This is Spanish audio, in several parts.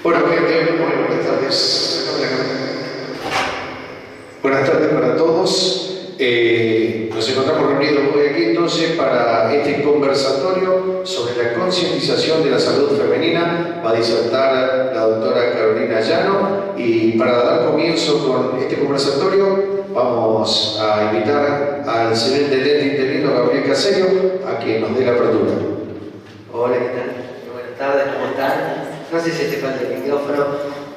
Bueno, gente, muy buenas tardes. Buenas tardes para todos. Nos encontramos reunidos hoy aquí entonces para este conversatorio sobre la concientización de la salud femenina. Va a disertar la doctora Carolina Llano, y para dar comienzo con este conversatorio vamos a invitar al señor intendente interino Gabriel Caserio a que nos dé la apertura. Hola, ¿qué tal? Buenas tardes, ¿cómo están? No sé si hace falta el micrófono,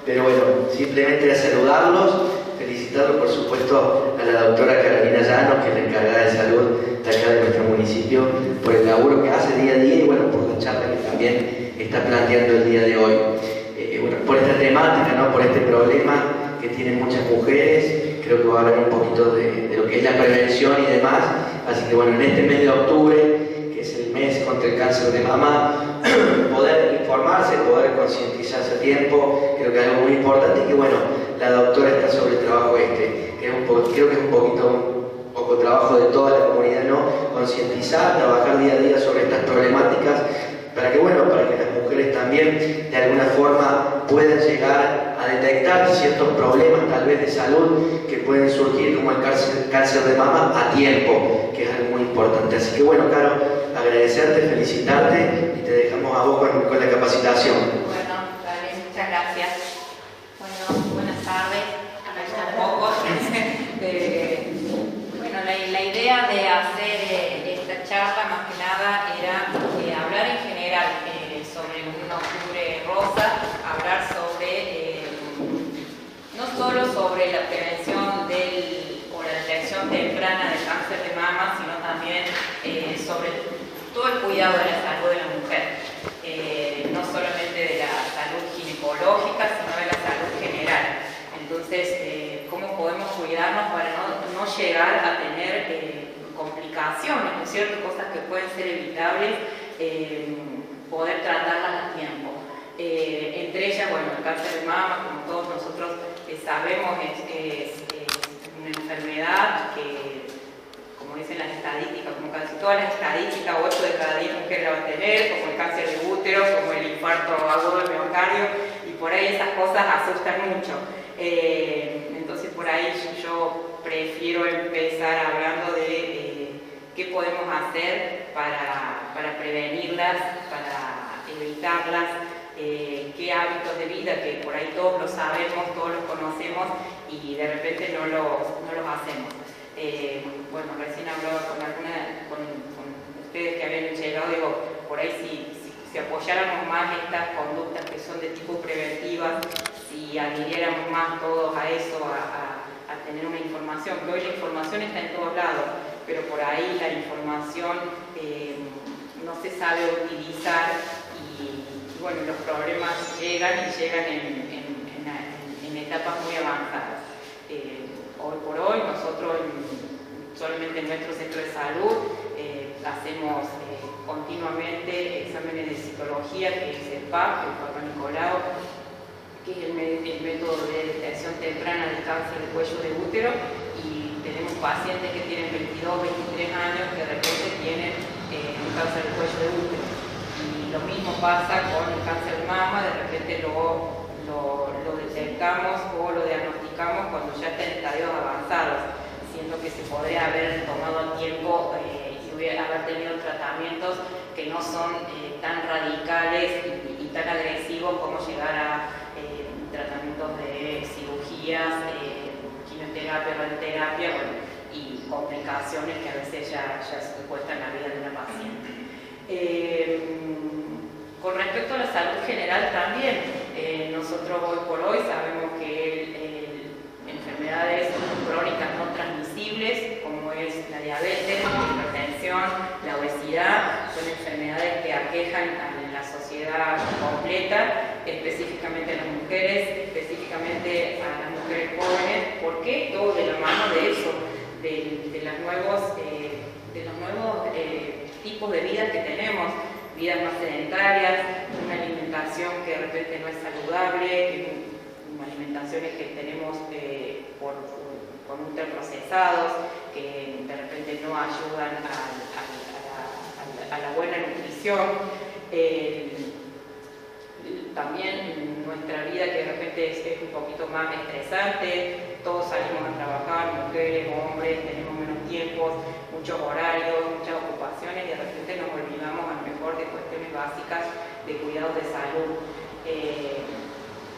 pero bueno, simplemente a saludarlos, felicitarlos por supuesto a la doctora Carolina Llano, que es la encargada de salud de acá de nuestro municipio, por el laburo que hace día a día y bueno, por la charla que también está planteando el día de hoy. Bueno, por esta temática, ¿no? Por este problema que tienen muchas mujeres, creo que va a hablar un poquito de lo que es la prevención y demás, así que bueno, en este mes de octubre, que es el mes contra el cáncer de mama, poder informarse, poder concientizarse a tiempo, creo que es algo muy importante y que bueno, la doctora está sobre el trabajo que creo que es un poco trabajo de toda la comunidad, ¿no? Concientizar, trabajar día a día sobre estas problemáticas para que bueno, para que las mujeres también de alguna forma puedan llegar a detectar ciertos problemas tal vez de salud que pueden surgir como el cáncer de mama a tiempo, que es algo muy importante. Así que bueno, Caro, agradecerte, felicitarte y te dejamos a vos con la capacitación. Bueno, vale, muchas gracias. Bueno, buenas tardes, a pocos. Bueno, la idea de hacer esta charla más que nada era hablar en general sobre un octubre rosa, hablar sobre, no solo sobre la prevención o la detección temprana del cáncer de mama, sino también sobre todo el cuidado de la salud de la mujer, no solamente de la salud ginecológica, sino de la salud general. Entonces, ¿cómo podemos cuidarnos para no llegar a tener complicaciones, ¿no es cierto? Cosas que pueden ser evitables, poder tratarlas a tiempo. Entre ellas, bueno, el cáncer de mama, como todos nosotros sabemos, es una enfermedad que, como dicen las estadísticas, como casi todas las estadísticas, 8 de cada 10 mujeres la van a tener, como el cáncer de útero, como el infarto agudo del miocardio, y por ahí esas cosas asustan mucho. Entonces por ahí yo prefiero empezar hablando de qué podemos hacer para prevenirlas, para evitarlas, qué hábitos de vida que por ahí todos lo sabemos, todos los conocemos y de repente no los hacemos. Bueno, recién hablaba con ustedes que habían llegado, digo, por ahí si apoyáramos más estas conductas que son de tipo preventivas, si adhiriéramos más todos a eso, a tener una información, que hoy la información está en todos lados, pero por ahí la información no se sabe utilizar y bueno, los problemas llegan en etapas muy avanzadas. Hoy por hoy nosotros solamente en nuestro centro de salud hacemos continuamente exámenes de citología, que es el PAP, el Papa Nicolau, que es el método de detección temprana del cáncer de cuello de útero, y tenemos pacientes que tienen 22, 23 años que de repente tienen un cáncer de cuello de útero. Y lo mismo pasa con el cáncer de mama, de repente lo detectamos o lo diagnosticamos cuando ya está en estadios avanzados, siendo que se podría haber tomado a tiempo y haber tenido tratamientos que no son tan radicales y tan agresivos como llegar a tratamientos de cirugías, quimioterapia, radioterapia, bueno, y complicaciones que a veces ya cuestan la vida de una paciente. Con respecto a la salud general también, nosotros hoy por hoy sabemos que enfermedades crónicas no transmisibles, como es la diabetes, la hipertensión, la obesidad, son enfermedades que aquejan a la sociedad completa, específicamente a las mujeres, específicamente a las mujeres jóvenes. ¿Por qué? Todo de la mano de eso, de los nuevos tipos de vida que tenemos, vidas más sedentarias, una alimentación que de repente no es saludable, alimentaciones que tenemos con ultraprocesados, que de repente no ayudan a la buena nutrición. También nuestra vida que de repente es un poquito más estresante, todos salimos a trabajar, mujeres, hombres, tenemos menos tiempos, muchos horarios, muchas ocupaciones y de repente nos olvidamos a lo mejor de cuestiones básicas de cuidados de salud.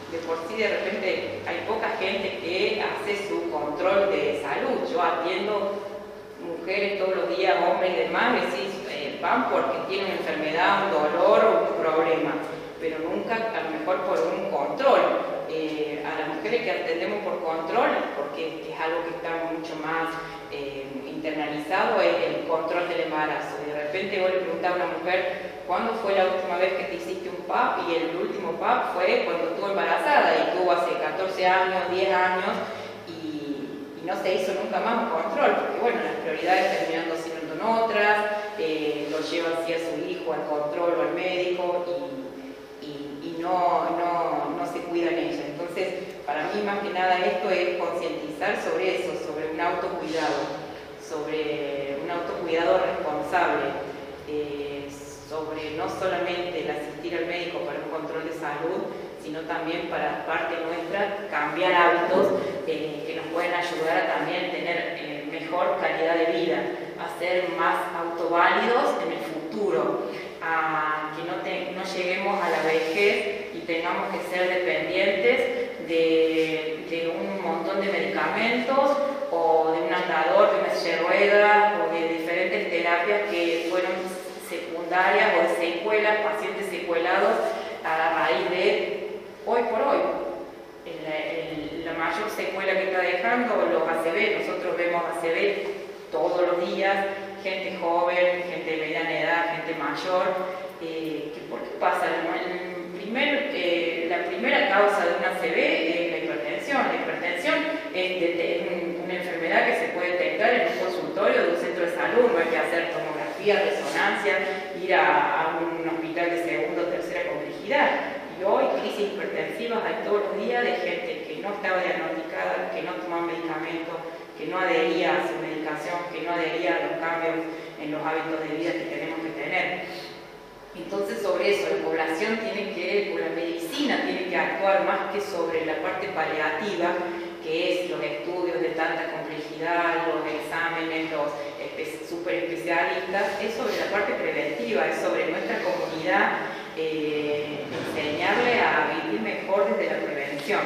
De por sí de repente hay poca gente que hace su control de salud. Yo atiendo mujeres todos los días, hombres y demás, decís, van porque tienen una enfermedad, un dolor o un problema, pero nunca a lo mejor por un control. A las mujeres que atendemos por control, porque es algo que está mucho más internalizado, es el control del embarazo. Y de repente vos le preguntás a una mujer, ¿cuándo fue la última vez que te hiciste un PAP? Y el último PAP fue cuando estuvo embarazada y tuvo hace 14 años, 10 años y no se hizo nunca más un control, porque bueno, las prioridades terminando siendo en otras, lo lleva así a su hijo al control o al médico y no se cuidan ella. Entonces, para mí más que nada esto es concientizar sobre eso, sobre un autocuidado responsable, sobre no solamente el asistir al médico para un control de salud, sino también para parte nuestra cambiar hábitos que nos pueden ayudar a también tener mejor calidad de vida, a ser más autoválidos en el futuro, a que no lleguemos a la vejez y tengamos que ser dependientes de un montón de medicamentos o de un andador, de una silla de ruedas o de diferentes terapias que fueron secundarias o de secuelas, pacientes secuelados a raíz de hoy por hoy. La mayor secuela que está dejando los ACV, nosotros vemos ACV todos los días, gente joven, gente de mediana edad, gente mayor. ¿Por qué pasa? La primera causa de un ACV es la hipertensión. La hipertensión es una enfermedad que se puede detectar en un consultorio de un centro de salud, no hay que hacer tomografía, resonancia, ir a un hospital de segunda o tercera complejidad. Y hoy crisis hipertensivas hay todos los días de gente que no estaba diagnosticada, que no tomaba medicamentos, que no adhería a su medicación, que no adhería a los cambios en los hábitos de vida que tenemos que tener. Entonces sobre eso la población la medicina tiene que actuar más que sobre la parte paliativa, que es los estudios de tanta complejidad, los exámenes, los super especialistas, es sobre la parte preventiva, es sobre nuestra comunidad, enseñarle a vivir mejor desde la prevención,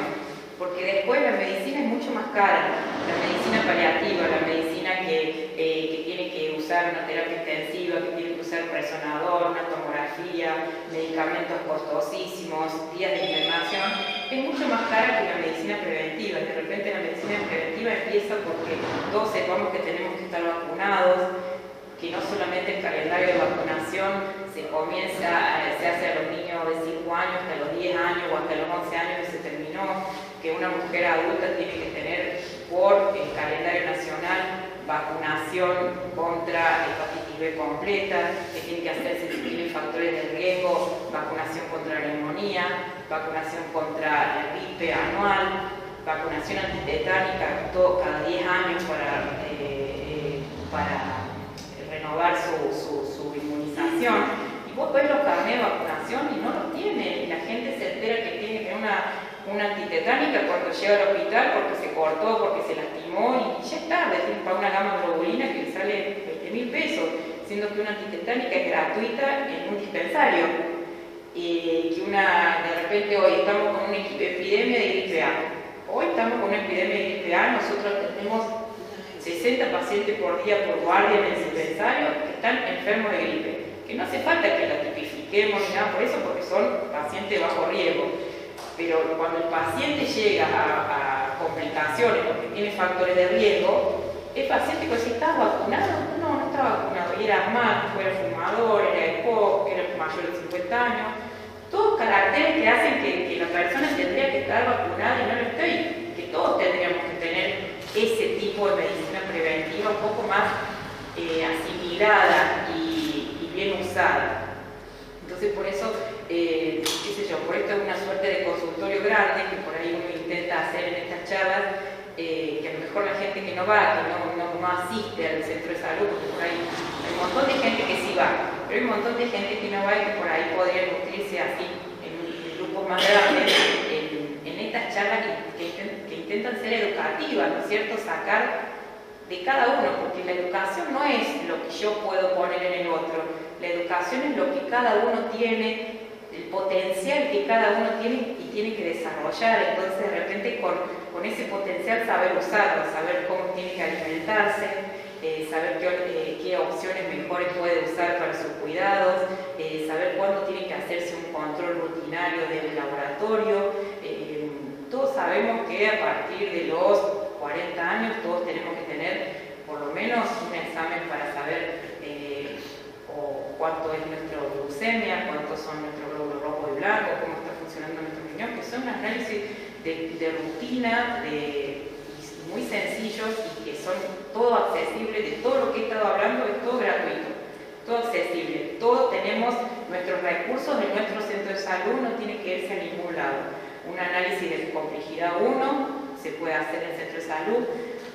porque después la medicina es mucho más cara, la medicina paliativa, la medicina que tiene que usar una terapia intensiva, que tiene que usar un resonador, una tomografía, medicamentos costosísimos, días de internación, es mucho más cara que la medicina preventiva. De repente la medicina preventiva empieza porque todos sepamos que tenemos que estar vacunados, que no solamente el calendario de vacunación se hace a los niños de 5 años hasta los 10 años o hasta los 11 años que se terminó, que una mujer adulta tiene que tener por el calendario nacional vacunación contra hepatitis B completa, que tiene que hacerse si tiene factores de riesgo, vacunación contra la neumonía, vacunación contra la gripe anual, vacunación antitetánica cada 10 años para renovar su inmunización. Y vos ves los carnets de vacunación y no los tiene, y la gente se entera que tiene que una antitetánica cuando llega al hospital porque se cortó, porque se lastimó y ya está, le tienen para una gama globulina que le sale 20.000 pesos, siendo que una antitetánica es gratuita en un dispensario. Y que de repente hoy estamos con una epidemia de gripe A. Hoy estamos con una epidemia de gripe A, nosotros tenemos 60 pacientes por día por guardia en el dispensario que están enfermos de gripe, que no hace falta que la tipifiquemos ni nada por eso, porque son pacientes de bajo riesgo. Pero cuando el paciente llega a complicaciones porque tiene factores de riesgo, el paciente que si ¿estás vacunado? No estaba vacunado, y era asmático, era fumador, era EPOC, era mayor de 50 años, todos caracteres que hacen que la persona tendría que estar vacunada y no lo estoy, que todos tendríamos que tener ese tipo de medicina preventiva un poco más asimilada y bien usada. Entonces por eso, por esto es una suerte de consultorio grande que por ahí uno intenta hacer en estas charlas, que a lo mejor la gente que no va, que no asiste al centro de salud, porque por ahí hay un montón de gente que sí va, pero hay un montón de gente que no va y que por ahí podría nutrirse así en grupos más grandes educativa, ¿no es cierto? Sacar de cada uno, porque la educación no es lo que yo puedo poner en el otro, la educación es lo que cada uno tiene, el potencial que cada uno tiene y tiene que desarrollar. Entonces de repente con ese potencial saber usarlo, saber cómo tiene que alimentarse, saber qué opciones mejores puede usar para sus cuidados, saber cuándo tiene que hacerse un control rutinario del laboratorio. Todos sabemos que a partir de los 40 años todos tenemos que tener por lo menos un examen para saber o cuánto es nuestra glucemia, cuántos son nuestros glóbulos rojos y blancos, cómo está funcionando nuestro riñón, que son un análisis de rutina, muy sencillos y que son todo accesible. De todo lo que he estado hablando es todo gratuito, todo accesible. Todos tenemos nuestros recursos en nuestro centro de salud, no tiene que irse a ningún lado. Un análisis de complejidad 1 se puede hacer en el centro de salud,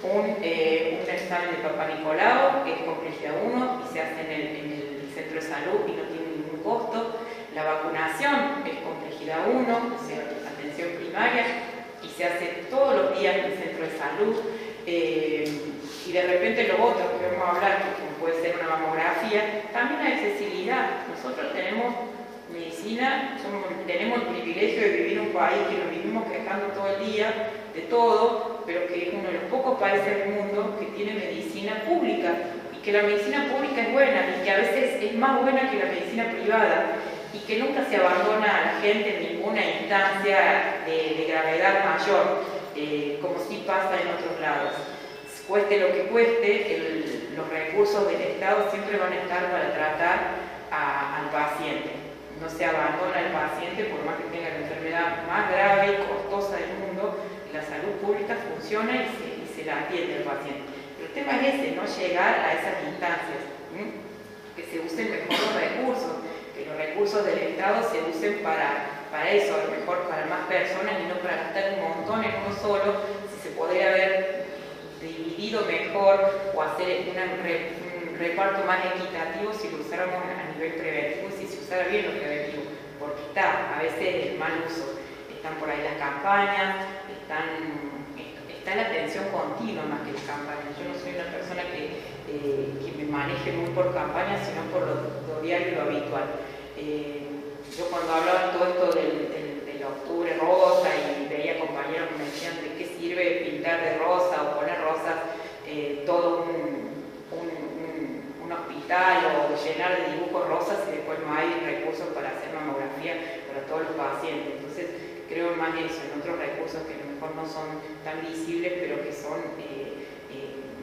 un examen de Papá Nicolau, que es complejidad 1 y se hace en el centro de salud y no tiene ningún costo. La vacunación es complejidad 1, o sea, atención primaria, y se hace todos los días en el centro de salud. Y de repente lo otro que vamos a hablar, que puede ser una mamografía, también la accesibilidad. Nosotros tenemos medicina, tenemos el privilegio de vivir en un país que nos vivimos quejando todo el día de todo, pero que es uno de los pocos países del mundo que tiene medicina pública, y que la medicina pública es buena y que a veces es más buena que la medicina privada, y que nunca se abandona a la gente en ninguna instancia de gravedad mayor, como sí pasa en otros lados. Cueste lo que cueste, los recursos del Estado siempre van a estar para tratar al paciente. No se abandona al paciente por más que tenga la enfermedad más grave y costosa del mundo. La salud pública funciona y se la atiende al paciente. Pero el tema es ese, no llegar a esas instancias, que se usen mejor los recursos, que los recursos del Estado se usen para eso, a lo mejor para más personas y no para gastar un montón en uno solo. Si se podría haber dividido mejor o hacer un reparto más equitativo si lo usáramos a nivel preventivo, si se usara bien lo preventivo, porque a veces el mal uso. Están por ahí las campañas, está la atención continua más que las campañas. Yo no soy una persona que me maneje muy por campañas, sino por lo diario y lo habitual. Yo cuando hablaba todo esto del octubre rosa y veía compañeros que me decían de qué sirve pintar de rosa o poner rosas todo un hospital o llenar de dibujos rosas y después no hay recursos para hacer mamografía para todos los pacientes. Entonces creo más en eso, en otros recursos que a lo mejor no son tan visibles pero que son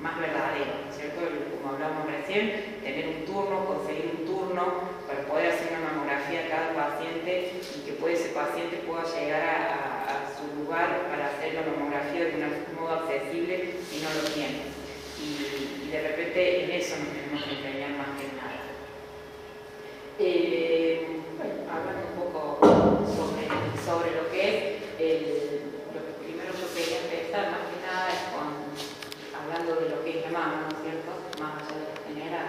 más verdaderos, ¿cierto? Como hablábamos recién, tener un turno, conseguir un turno para poder hacer una mamografía a cada paciente y que ese paciente pueda llegar a su lugar para hacer la mamografía de un modo accesible si no lo tiene. Y de repente en eso nos tenemos que empeñar más que nada. Bueno, hablando un poco sobre lo que es lo que primero yo quería empezar más que nada es hablando de lo que es la mama, ¿no es cierto? Más allá de lo general.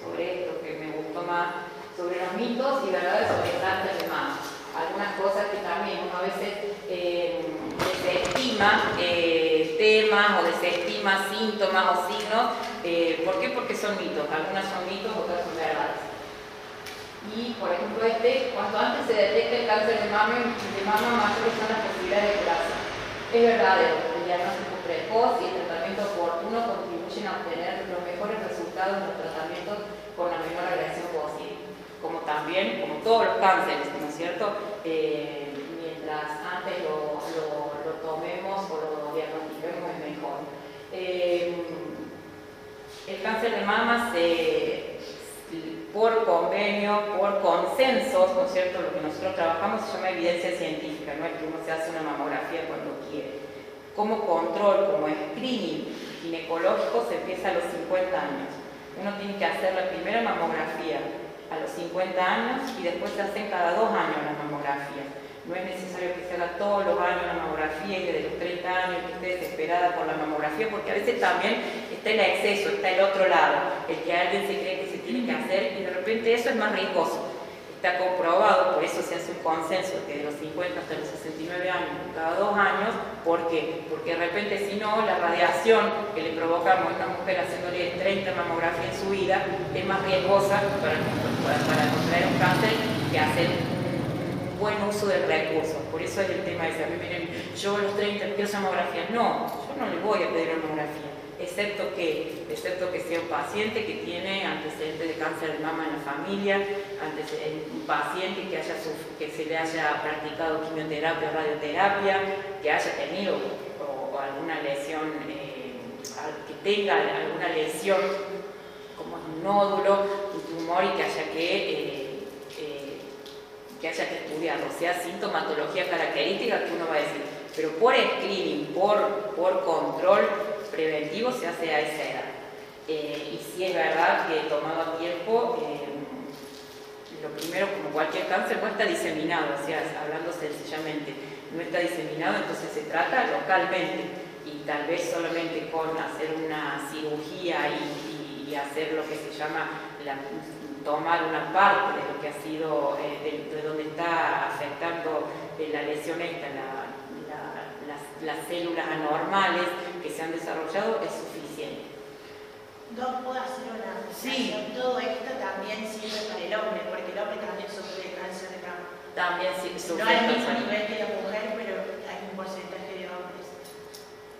Sobre esto que me gustó más, sobre los mitos y verdades sobre el cáncer de mama. Algunas cosas que también uno a veces desestima temas o desestima síntomas o signos. ¿Por qué? Porque son mitos. Algunas son mitos, otras son verdades. Y, por ejemplo, cuanto antes se detecta el cáncer de mama, mayores son las posibilidades de curación. Es verdadero, el diagnóstico precoz y el tratamiento oportuno contribuyen a obtener los mejores resultados en los tratamientos con la menor agresión posible. Como también, como todos los cánceres, ¿no es cierto? Mientras antes lo tomemos o lo diagnostiquemos es mejor. El cáncer de mama por convenio, por consensos, ¿no es cierto? Lo que nosotros trabajamos se llama evidencia científica, no es que uno se hace una mamografía cuando quiere. Como control, como screening ginecológico se empieza a los 50 años. Uno tiene que hacer la primera mamografía a los 50 años y después se hacen cada 2 años las mamografías. No es necesario que se haga todos los años la mamografía y desde los 30 años que esté desesperada por la mamografía, porque a veces también está el exceso, está el otro lado, el que alguien se cree que se tiene que hacer y de repente eso es más riesgoso. está comprobado, por eso se hace un consenso que de los 50 hasta los 69 años, cada 2 años. ¿Por qué? Porque de repente si no, la radiación que le provocamos a una mujer haciéndole 30 mamografías en su vida es más riesgosa para contraer un cáncer que hacer un buen uso del recurso. Por eso es el tema ese. A mí me dicen, yo a los 30 quiero hacer mamografía. No, yo no le voy a pedir una mamografía. Excepto que sea un paciente que tiene antecedentes de cáncer de mama en la familia, un paciente que se le haya practicado quimioterapia o radioterapia, que haya tenido o alguna lesión, que tenga alguna lesión como un nódulo, un tumor y que haya que estudiarlo, o sea, sintomatología característica que uno va a decir, pero por screening, por control preventivo se hace a esa edad. Y sí es verdad que tomado a tiempo, lo primero, como cualquier cáncer, no está diseminado, o sea, hablando sencillamente, no está diseminado, entonces se trata localmente y tal vez solamente con hacer una cirugía y hacer lo que se llama tomar una parte de lo que ha sido, de donde está afectando la lesión esta, las células anormales que se han desarrollado, es suficiente. Doc, ¿puedo hacer una Sí. Todo esto también sirve para el hombre, porque el hombre también sufre de cáncer de mama. También sufre No al mismo cáncer. nivel que la mujer, pero hay un porcentaje de hombres.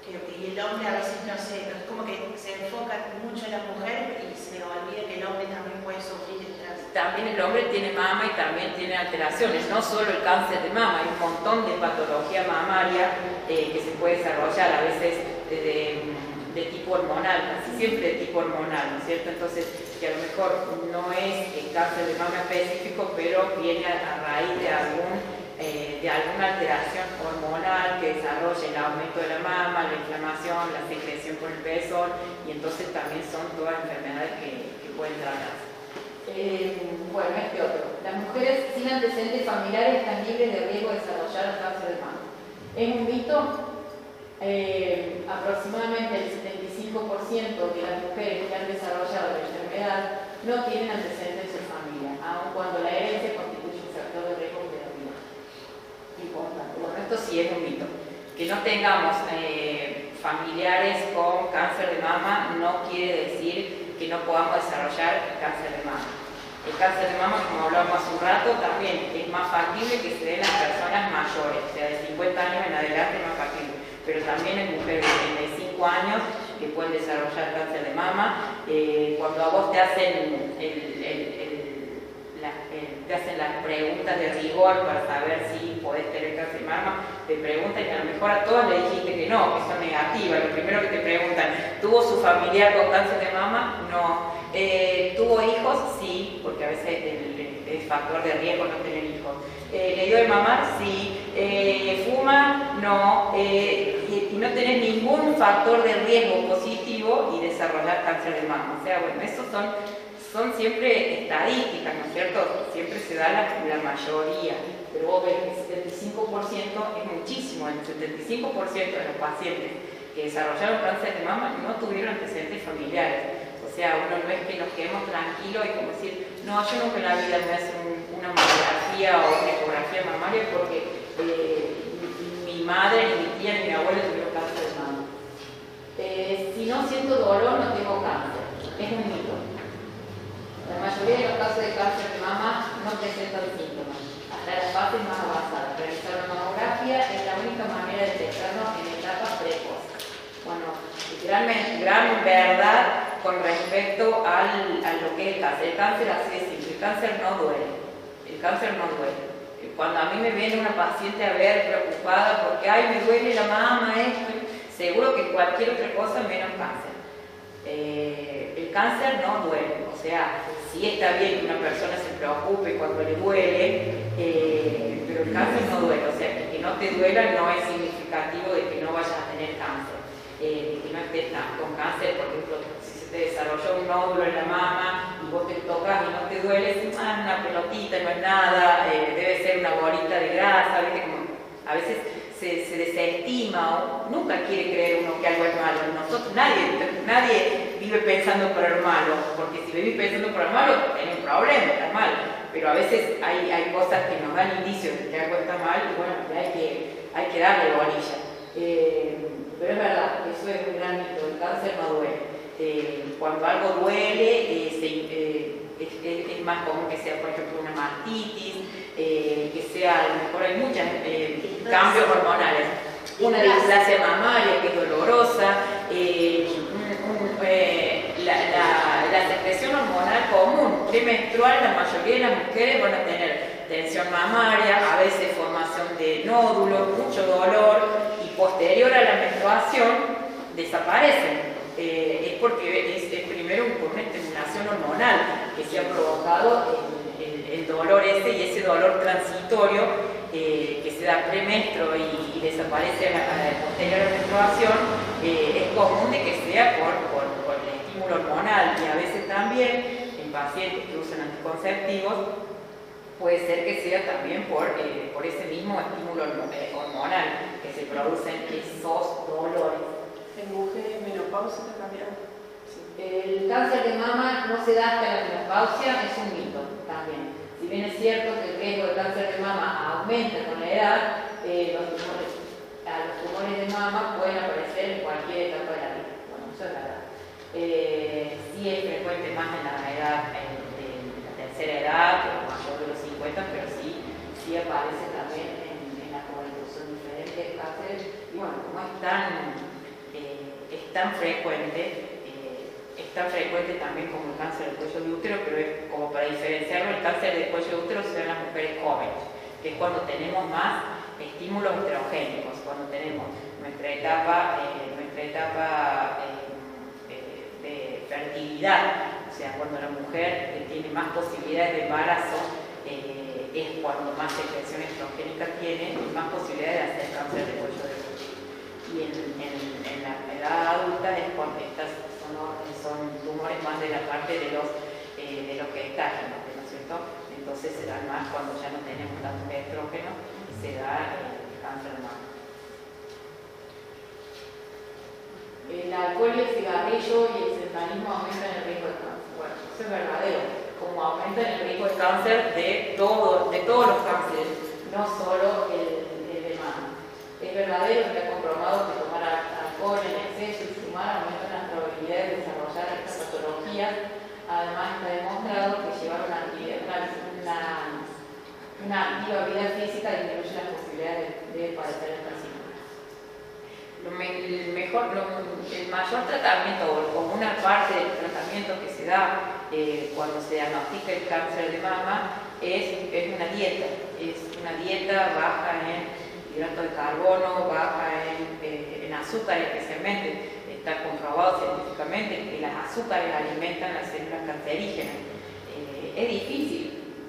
Y el hombre a veces no sé, es como que se enfoca mucho en la mujer y se olvida que el hombre también puede sufrir estas. También el hombre tiene mama y también tiene alteraciones, no solo el cáncer de mama, hay un montón de patología mamaria que se puede desarrollar, a veces de tipo hormonal, casi siempre de tipo hormonal, ¿no es cierto? Entonces, que a lo mejor no es el cáncer de mama específico, pero viene a raíz de alguna alteración hormonal que desarrolle el aumento de la mama, la inflamación, la secreción por el pezón, y entonces también son todas enfermedades que pueden tratarse. Bueno, este otro. Las mujeres sin antecedentes familiares están libres de riesgo de desarrollar el cáncer de mama. ¿Es un mito? Aproximadamente el 75% de las mujeres que han desarrollado la enfermedad no tienen antecedentes en su familia, aun cuando la herencia constituye un factor de riesgo de vida. Importante. Bueno, esto sí es un mito. Que no tengamos familiares con cáncer de mama no quiere decir que no podamos desarrollar el cáncer de mama. El cáncer de mama, como hablábamos hace un rato, también es más factible que se dé en las personas mayores, o sea, de 50 años en adelante es más factible. Pero también en mujeres de 35 años que pueden desarrollar cáncer de mama. Cuando a vos te hacen las preguntas de rigor para saber si podés tener cáncer de mama, te preguntan y a lo mejor a todas le dijiste que no, que son negativas. Lo primero que te preguntan, ¿tuvo su familiar con cáncer de mama? No. ¿Tuvo hijos? Sí, porque a veces es factor de riesgo no tener hijos. ¿Le dio de mamar? Sí. ¿Fuma? No. Y no tenés ningún factor de riesgo positivo y desarrollar cáncer de mama. O sea, bueno, esos son siempre estadísticas, ¿no es cierto? Siempre se da la mayoría, pero vos ves que el 75% es muchísimo. El 75% de los pacientes que desarrollaron cáncer de mama no tuvieron antecedentes familiares. O sea, uno no es que nos quedemos tranquilos y como decir, no, yo nunca en la vida me hace una mamografía o una ecografía mamaria porque mi madre, ni mi tía, ni mi abuela tuvieron cáncer de mama. Si no siento dolor, no tengo cáncer. Es un mito. La mayoría de los casos de cáncer de mama no presentan síntomas. Hasta las fases más avanzadas. Realizar una mamografía es la única manera de detectarnos en etapas precoces. Bueno, gran verdad con respecto a lo que es el cáncer. El cáncer así de simple. El cáncer no duele. El cáncer no duele. Cuando a mí me viene una paciente a ver preocupada porque, ay, me duele la mama, seguro que cualquier otra cosa menos cáncer. El cáncer no duele. O sea, sí está bien que una persona se preocupe cuando le duele, pero el cáncer no duele. O sea, que no te duela no es significativo de que no vayas a tener cáncer. Que no estés con cáncer, por ejemplo, si se te desarrolló un nódulo en la mama y vos te tocas y no te duele, es una pelotita, no es nada, debe ser una bolita de grasa, ¿viste? Como a veces se desestima o nunca quiere creer uno que algo es malo. Nosotros, nadie vive pensando por el malo, porque si vivís pensando por el malo, tenés un problema, está mal. pero a veces hay cosas que nos dan indicios de que algo está mal y bueno, hay que darle bolilla. Pero es verdad, eso es un gran mito, el cáncer no duele. Cuando algo duele, es más común que sea, por ejemplo, una mastitis, que sea, a lo mejor hay muchos cambios hormonales. Una displasia mamaria que es dolorosa, la secreción hormonal común, premenstrual, la mayoría de las mujeres van a tener tensión mamaria, a veces formación de nódulos, mucho dolor y posterior a la menstruación desaparecen. Es porque es primero por una estimulación hormonal que se ha provocado el dolor ese y ese dolor transitorio que se da premenstruo y desaparece posterior a la menstruación, es común de que sea por el estímulo hormonal y a veces también en pacientes que usan anticonceptivos puede ser que sea también por ese mismo estímulo hormonal que se producen esos dolores. ¿En mujeres menopáusicas también? Sí. El cáncer de mama no se da hasta la menopausia, es un mito también. Si bien es cierto que el riesgo de cáncer de mama aumenta con la edad, los tumores de mama pueden aparecer en cualquier etapa de la vida. Bueno, eso es verdad. Sí es frecuente más en la edad, en la tercera edad, o mayor de los 50, pero sí aparece también en la juventud. Son diferentes cánceres y bueno, como es tan frecuente también como el cáncer del cuello de útero, pero es como para diferenciarlo, el cáncer del cuello de útero se da en las mujeres jóvenes, que es cuando tenemos más estímulos estrogénicos, cuando tenemos nuestra etapa de fertilidad, o sea, cuando la mujer tiene más posibilidades de embarazo, es cuando más secreción estrogénica tiene y más posibilidades de hacer cáncer del cuello de útero. Y en la edad adulta es cuando estas son tumores más de la parte de los gestágenos, ¿no es cierto? Entonces se dan más cuando ya no tenemos tanto estrógeno, se da el cáncer de mama. El alcohol y el cigarrillo y el sedentarismo aumentan el riesgo de cáncer. Bueno, eso es verdadero, como aumentan el riesgo de cáncer de todos los cánceres, no solo el de mama. Es verdadero, está comprobado que tomar alcohol en exceso y fumar aumenta la probabilidad de desarrollar esta patología. Además está demostrado que llevar una activa vida física disminuye las posibilidades de padecer el carcinoma. El mayor tratamiento o una parte del tratamiento que se da cuando se diagnostica el cáncer de mama es una dieta. Es una dieta baja en hidrato de carbono, baja en azúcar especialmente. Está comprobado científicamente que las azúcares alimentan las células cancerígenas. Es difícil,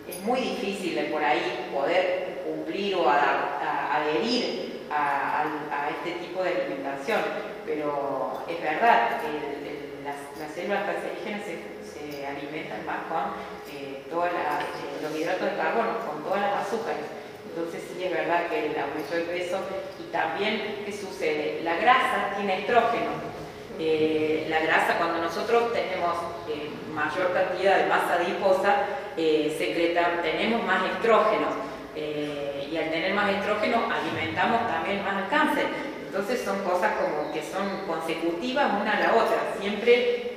es muy difícil por ahí poder cumplir o adherir a este tipo de alimentación, pero es verdad que las células cancerígenas se alimentan más con los hidratos de carbono, con todas las azúcares. Entonces sí es verdad que el aumento de peso y también, ¿qué sucede? La grasa tiene estrógeno. La grasa, cuando nosotros tenemos mayor cantidad de masa adiposa, tenemos más estrógenos. Y al tener más estrógeno alimentamos también más el cáncer. Entonces son cosas como que son consecutivas una a la otra. Siempre,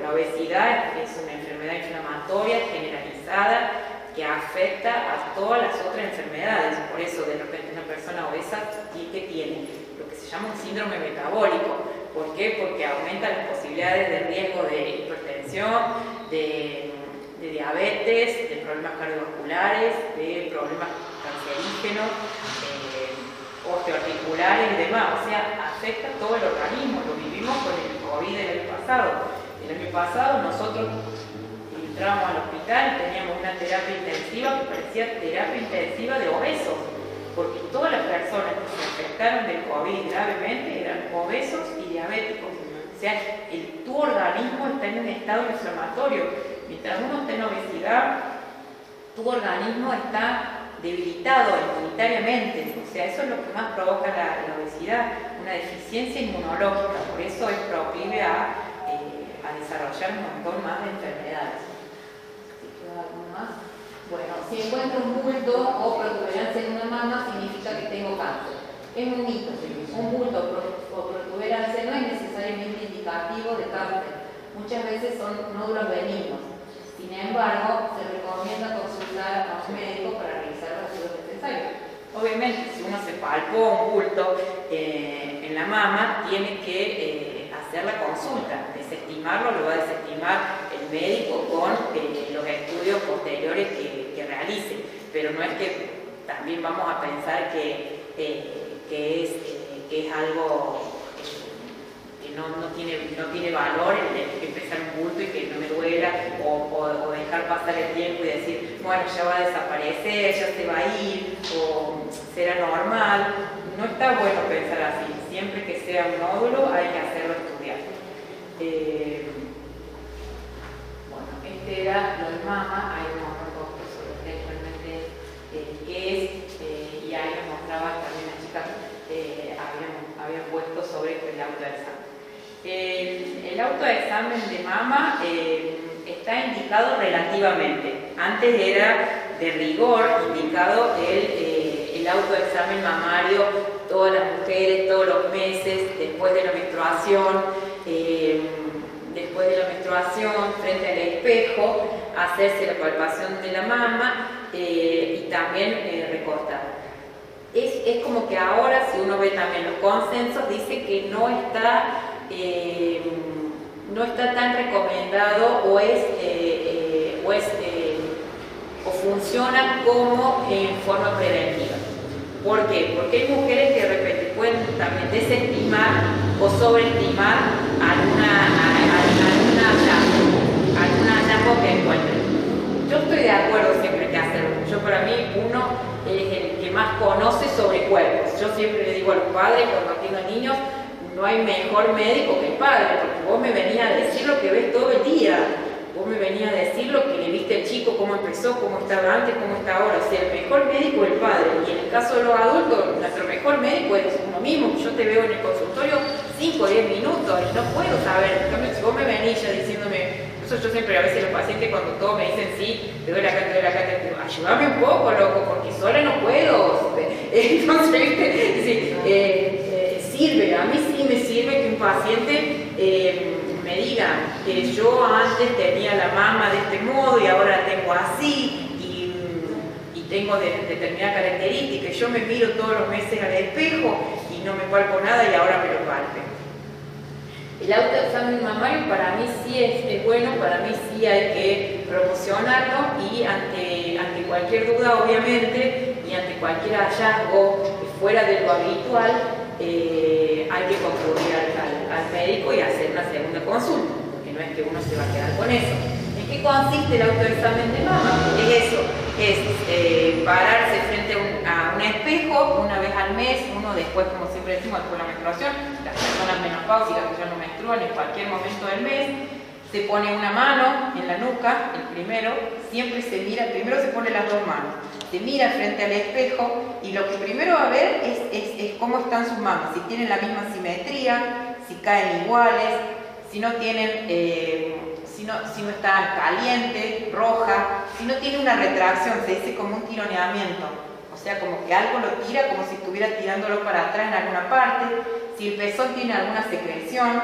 la obesidad es una enfermedad inflamatoria generalizada que afecta a todas las otras enfermedades. Por eso de repente una persona obesa que tiene lo que se llama un síndrome metabólico. ¿Por qué? Porque aumenta las posibilidades de riesgo de hipertensión, de diabetes, de problemas cardiovasculares, de problemas cancerígenos, osteoarticulares y demás. O sea, afecta todo el organismo. Lo vivimos con el COVID del año pasado. El año pasado nosotros entramos al hospital y teníamos una terapia intensiva que parecía terapia intensiva de obesos, porque todas las personas que se afectaron del COVID gravemente eran obesos y diabéticos. O sea, tu organismo está en un estado inflamatorio. Mientras uno está en obesidad, tu organismo está debilitado inmunitariamente. O sea, eso es lo que más provoca la obesidad, una deficiencia inmunológica. Por eso es proclive a desarrollar un montón más de enfermedades. ¿Algo más? Bueno, si encuentro un bulto o protuberancia en una mama, significa que tengo cáncer. Es un mito. Un bulto o protuberancia no es necesariamente indicativo de cáncer. Muchas veces son nódulos benignos. Sin embargo, se recomienda consultar a un médico para realizar los estudios necesarios. Obviamente, si uno se palpó un bulto en la mama, tiene que hacer la consulta. Desestimarlo lo va a desestimar el médico con los estudios posteriores que realice. Pero no es que también vamos a pensar que es algo que no tiene valor el empezar un bulto y que no me duela, o dejar pasar el tiempo y decir, bueno, ya va a desaparecer, ya se va a ir, o será normal. No está bueno pensar así. Siempre que sea un nódulo hay que hacerlo estudiar. Bueno, este era lo de mama. Hay unos otros sobre realmente qué es, y ahí nos mostraba también las chicas habían puesto sobre el autoexamen. El autoexamen de mama está indicado relativamente. Antes era de rigor indicado el autoexamen mamario, todas las mujeres, todos los meses, después de la menstruación, frente al espejo, hacerse la palpación de la mama y también recortar. Es como que ahora, si uno ve también los consensos, dice que no está tan recomendado o funciona como en forma preventiva. ¿Por qué? Porque hay mujeres que de repente pueden también desestimar o sobreestimar algún hallazgo que encuentren. Yo estoy de acuerdo siempre que hacerlo. Para mí, uno es el que más conoce sobre cuerpos. Yo siempre le digo a los padres, cuando tengo niños, no hay mejor médico que el padre, porque vos me venías a decir lo que ves todo el día. Vos me venías a decir lo que le viste al chico, cómo empezó, cómo estaba antes, cómo está ahora. O sea, el mejor médico es el padre. Y en el caso de los adultos, nuestro mejor médico es uno mismo. Yo te veo en el consultorio 5 o 10 minutos y no puedo saber. Si vos me venís ya diciéndome, eso yo siempre a veces los pacientes cuando todos me dicen sí, te doy acá, te digo, ayúdame un poco, loco, porque sola no puedo. Entonces, sí, sirve, a mí sí me sirve que un paciente me diga que yo antes tenía la mama de este modo y ahora la tengo así y tengo determinadas características. Yo me miro todos los meses al espejo y no me palpo nada y ahora me lo palpe. El autoexamen mamario para mí sí es bueno, para mí sí hay que promocionarlo y ante cualquier duda, obviamente, y ante cualquier hallazgo fuera de lo habitual, hay que concurrir al médico y hacer una segunda consulta, porque no es que uno se va a quedar con eso. ¿En qué consiste el autoexamen de mama? Es eso, es pararse frente a un espejo una vez al mes, uno después, como siempre decimos, después de la menstruación, las personas menopáusicas que ya no menstruan en cualquier momento del mes, se pone una mano en la nuca, el primero, siempre se mira, primero se pone las dos manos, se mira frente al espejo y lo que primero va a ver es cómo están sus mamas, si tienen la misma simetría, si caen iguales, si no tienen, si no están caliente, roja, si no tiene una retracción, se dice como un tironeamiento, o sea, como que algo lo tira como si estuviera tirándolo para atrás en alguna parte, si el pezón tiene alguna secreción,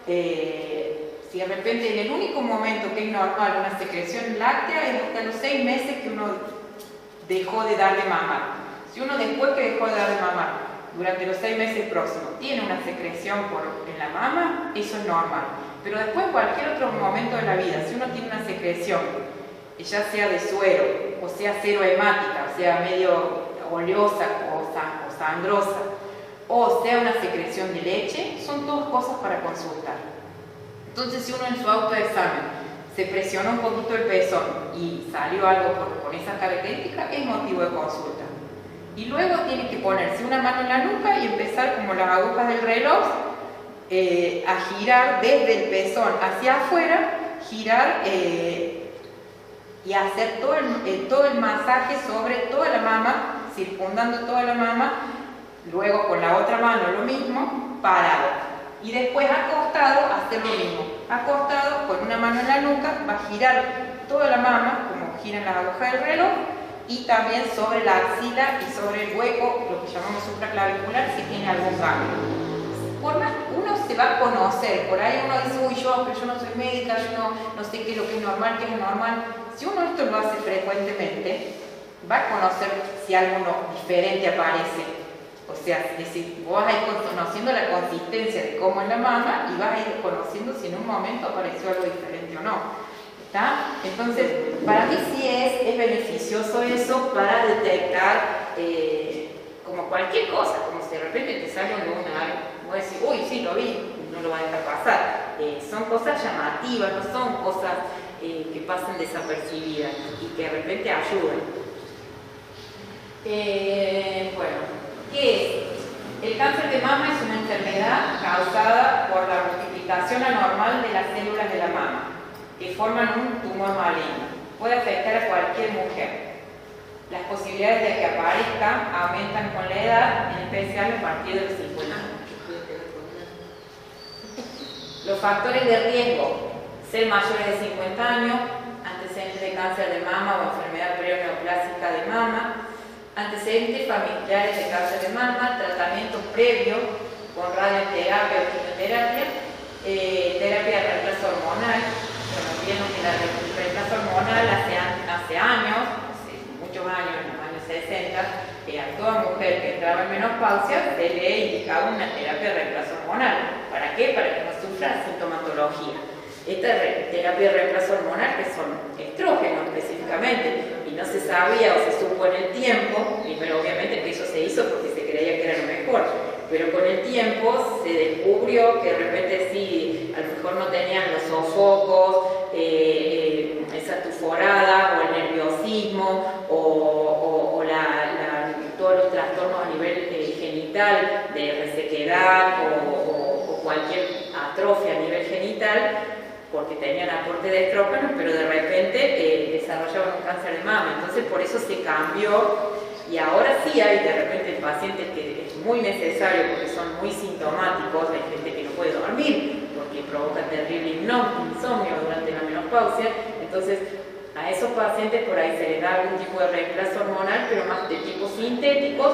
si de repente en el único momento que es normal una secreción láctea es hasta los 6 meses que uno dejó de dar de mamar. Si uno después que dejó de dar de mamar, durante los 6 meses próximos, tiene una secreción en la mama, eso es normal. Pero después en cualquier otro momento de la vida, si uno tiene una secreción, ya sea de suero, o sea serohemática, o sea medio oleosa o sangrosa, o sea una secreción de leche, son todas cosas para consultar. Entonces, si uno en su autoexamen se presionó un poquito el pezón y salió algo con esas características, es motivo de consulta. Y luego tiene que ponerse una mano en la nuca y empezar, como las agujas del reloj, a girar desde el pezón hacia afuera, girar y hacer todo el masaje sobre toda la mama, circundando toda la mama, luego con la otra mano lo mismo, parado. Y después acostado, hacer lo mismo. Acostado, con una mano en la nuca, va a girar toda la mama, como giran las agujas del reloj, y también sobre la axila y sobre el hueco, lo que llamamos supraclavicular, si tiene algún cambio. Uno se va a conocer, por ahí uno dice, uy, pero yo no soy médica, yo no sé qué es lo que es normal, qué es anormal. Si uno esto lo hace frecuentemente, va a conocer si algo diferente aparece. O sea, es decir, vos vas a ir conociendo la consistencia de cómo es la mama y vas a ir conociendo si en un momento apareció algo diferente o no. ¿Está? Entonces, para mí sí es beneficioso eso para detectar como cualquier cosa, como si de repente te sale un lunar, vos decís, uy, sí, lo vi, no lo va a dejar pasar. Son cosas llamativas, no son cosas que pasan desapercibidas y que de repente ayudan. Bueno, ¿qué es? El cáncer de mama es una enfermedad causada por la multiplicación anormal de las células de la mama, que forman un tumor maligno. Puede afectar a cualquier mujer. Las posibilidades de que aparezca aumentan con la edad, en especial a partir de los 50 años. Los factores de riesgo: ser mayores de 50 años, antecedentes de cáncer de mama o enfermedad perineoplásica de mama, antecedentes familiares de cáncer de mama, tratamiento previo con radioterapia o quimioterapia, terapia de reemplazo hormonal. Bueno, vieron que la reemplazo hormonal hace años, hace muchos años, en los años 60, a toda mujer que entraba en menopausia se le indicaba una terapia de reemplazo hormonal. ¿Para qué? Para que no sufra sintomatología. Esta terapia de reemplazo hormonal, que son estrógenos específicamente, y no se sabía o se supo en el tiempo, primero obviamente que eso se hizo porque se creía que era lo mejor, pero con el tiempo se descubrió que de repente sí, a lo mejor no tenían los sofocos, esa tuforada o el nerviosismo o todos los trastornos a nivel genital de resequedad o cualquier atrofia a nivel genital, porque tenían aporte de estrógenos, pero de repente desarrollaban un cáncer de mama. Entonces por eso se cambió, y ahora sí hay de repente pacientes que es muy necesario porque son muy sintomáticos. Hay gente que no puede dormir porque provoca terrible insomnio durante la menopausia. Entonces a esos pacientes por ahí se les da algún tipo de reemplazo hormonal, pero más de tipo sintéticos,